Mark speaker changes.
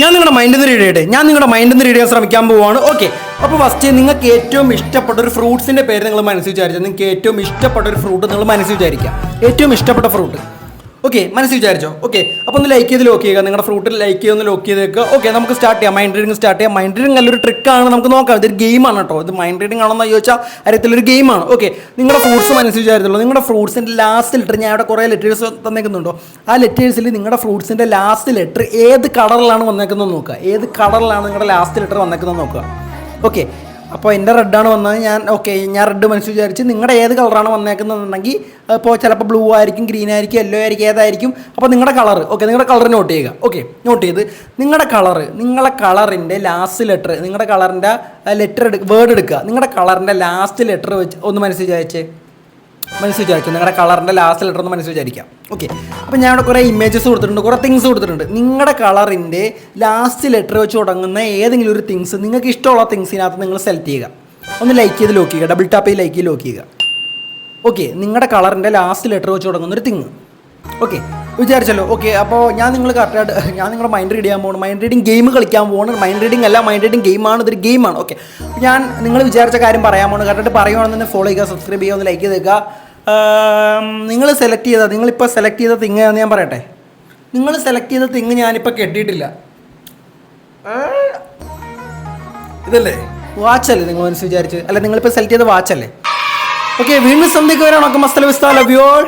Speaker 1: ഞാൻ നിങ്ങളുടെ മൈൻഡിൽ നിന്ന് റീഡ് ചെയ്യാൻ ശ്രമിക്കാൻ പോവുകയാണ്. ഓക്കെ, അപ്പോൾ ഫസ്റ്റ് നിങ്ങൾക്ക് ഏറ്റവും ഇഷ്ടപ്പെട്ട ഒരു ഫ്രൂട്ട്സിൻ്റെ പേര് നിങ്ങൾ മനസ്സിൽ വിചാരിച്ചാൽ നിങ്ങൾക്ക് ഏറ്റവും ഇഷ്ടപ്പെട്ട ഒരു ഫ്രൂട്ട് നിങ്ങൾ മനസ്സിൽ വിചാരിക്കുക. ഏറ്റവും ഇഷ്ടപ്പെട്ട ഫ്രൂട്ട് ഓക്കെ മനസ്സിൽ വിചാരിച്ചോ. ഓക്കെ, അപ്പോൾ ഒന്ന് ലൈക്ക് ചെയ്ത് ലോക്ക് ചെയ്യുക. നിങ്ങളുടെ ഫ്രൂട്ടിൽ ലൈക്ക് ചെയ്ത് ഒന്ന് ലോക്ക് ചെയ്തേക്കുക. ഓക്കെ, നമുക്ക് സ്റ്റാർട്ട് ചെയ്യാം. മൈൻഡ് റീഡിങ് സ്റ്റാർട്ട് ചെയ്യാം. മൈൻഡ് റീഡിങ് നല്ലൊരു ട്രിക്കാണ്, നമുക്ക് നോക്കാം. ഇതൊരു ഗെയിമാണ് കേട്ടോ. ഇത് മൈൻഡ് റീഡിങ് ആണെന്ന് ചോദിച്ചാൽ അറിയത്തില്ലൊരു ഗെയിമാണ്. ഓക്കെ, നിങ്ങളുടെ ഫ്രൂട്ട്സ് മനസ്സിൽ വിചാരിച്ചുള്ളൂ. നിങ്ങളുടെ ഫ്രൂട്ട്സിൻ്റെ ലാസ്റ്റ് ലെറ്റർ ഞാൻ ഇവിടെ കുറേ ലെറ്റേഴ്സ് തന്നേക്കുന്നുണ്ടോ, ആ ലെറ്റേഴ്സിൽ നിങ്ങളുടെ ഫ്രൂട്ട്സിൻ്റെ ലാസ്റ്റ് ലെറ്റർ ഏത് കളറിലാണ് വന്നേക്കുന്നത് നോക്കുക. ഏത് കളറിലാണ് നിങ്ങളുടെ ലാസ്റ്റ് ലെറ്റർ വന്നേക്കുന്നത് നോക്കുക. ഓക്കെ, അപ്പോൾ എൻ്റെ റെഡാണ് വന്നത്. ഞാൻ റെഡ് മനസ്സിൽ വിചാരിച്ച് നിങ്ങളുടെ ഏത് കളറാണ് വന്നേക്കുന്നതെന്നുണ്ടെങ്കിൽ ഇപ്പോൾ ചിലപ്പോൾ ബ്ലൂ ആയിരിക്കും, ഗ്രീൻ ആയിരിക്കും, യെല്ലോ ആയിരിക്കും, ഏതായിരിക്കും. അപ്പോൾ നിങ്ങളുടെ കളർ നിങ്ങളുടെ കളർ നോട്ട് ചെയ്യുക. ഓക്കെ, നോട്ട് ചെയ്ത് നിങ്ങളുടെ കളറിൻ്റെ ലാസ്റ്റ് ലെറ്റർ, നിങ്ങളുടെ കളറിൻ്റെ വേർഡ് എടുക്കുക. നിങ്ങളുടെ കളറിൻ്റെ ലാസ്റ്റ് ലെറ്റർ വെച്ച് ഒന്ന് മനസ്സിൽ വിചാരിച്ചു. നിങ്ങളുടെ കളറിൻ്റെ ലാസ്റ്റ് ലെറ്റർ ഒന്ന് മനസ്സിൽ വിചാരിക്കാം. ഓക്കെ, അപ്പോൾ ഞാൻ ഇവിടെ കുറേ ഇമേജസ് കൊടുത്തിട്ടുണ്ട്, കുറേ തിങ്സ് കൊടുത്തിട്ടുണ്ട്. നിങ്ങളുടെ കളറിൻ്റെ ലാസ്റ്റ് ലെറ്റർ വെച്ച് തുടങ്ങുന്ന ഏതെങ്കിലും ഒരു തിങ്സ്, നിങ്ങൾക്ക് ഇഷ്ടമുള്ള തിങ്സിനകത്ത് നിങ്ങൾ സെലക്ട് ചെയ്യുക. ഒന്ന് ലൈക്ക് ചെയ്ത് ലോക്ക് ചെയ്യുക. ഡബിൾ ടാപ്പ് ചെയ്ത് ലൈക്ക് ചെയ്ത് ലോക്ക് ചെയ്യുക. ഓക്കെ, നിങ്ങളുടെ കളറിൻ്റെ ലാസ്റ്റ് ലെറ്റർ വെച്ച് തുടങ്ങുന്നൊരു തിങ്. ഓക്കെ, വിചാരിച്ചല്ലോ. ഓക്കെ, അപ്പോൾ ഞാൻ നിങ്ങളുടെ മൈൻഡ് റീഡ് ചെയ്യാൻ പോകുന്നു. മൈൻഡ് റീഡിങ് ഗെയിം കളിക്കാൻ പോകുന്നു. മൈൻഡ് റീഡിങ് അല്ല, മൈൻഡ് റീഡിങ് ഗെയിമാണ്. ഇതൊരു ഗെയിമാണ്. ഓക്കെ, ഞാൻ നിങ്ങൾ വിചാരിച്ച കാര്യം പറയാൻ പോകുന്നു. കറക്റ്റ് പറയുവാണെന്ന് ഫോളോ ചെയ്യുക, സബ്സ്ക്രൈബ് ചെയ്യുക, ഒന്ന് ലൈക്ക് ചെയ്തേക്കുക. നിങ്ങളിപ്പോൾ സെലക്ട് ചെയ്ത തിങ് എന്ന് ഞാൻ പറയട്ടെ. നിങ്ങൾ സെലക്ട് ചെയ്ത തിങ് ഞാനിപ്പോൾ കെട്ടിയിട്ടില്ല. ഇതല്ലേ വാച്ചല്ലേ നിങ്ങൾ മനസ്സിൽ വിചാരിച്ച്? അല്ല, നിങ്ങളിപ്പോൾ സെലക്ട് ചെയ്ത വാച്ചല്ലേ? ഓക്കെ, വീണ്ടും സന്ധിക്ക് വരാം. മസ്തല വിസ്താല വ്യോൾ.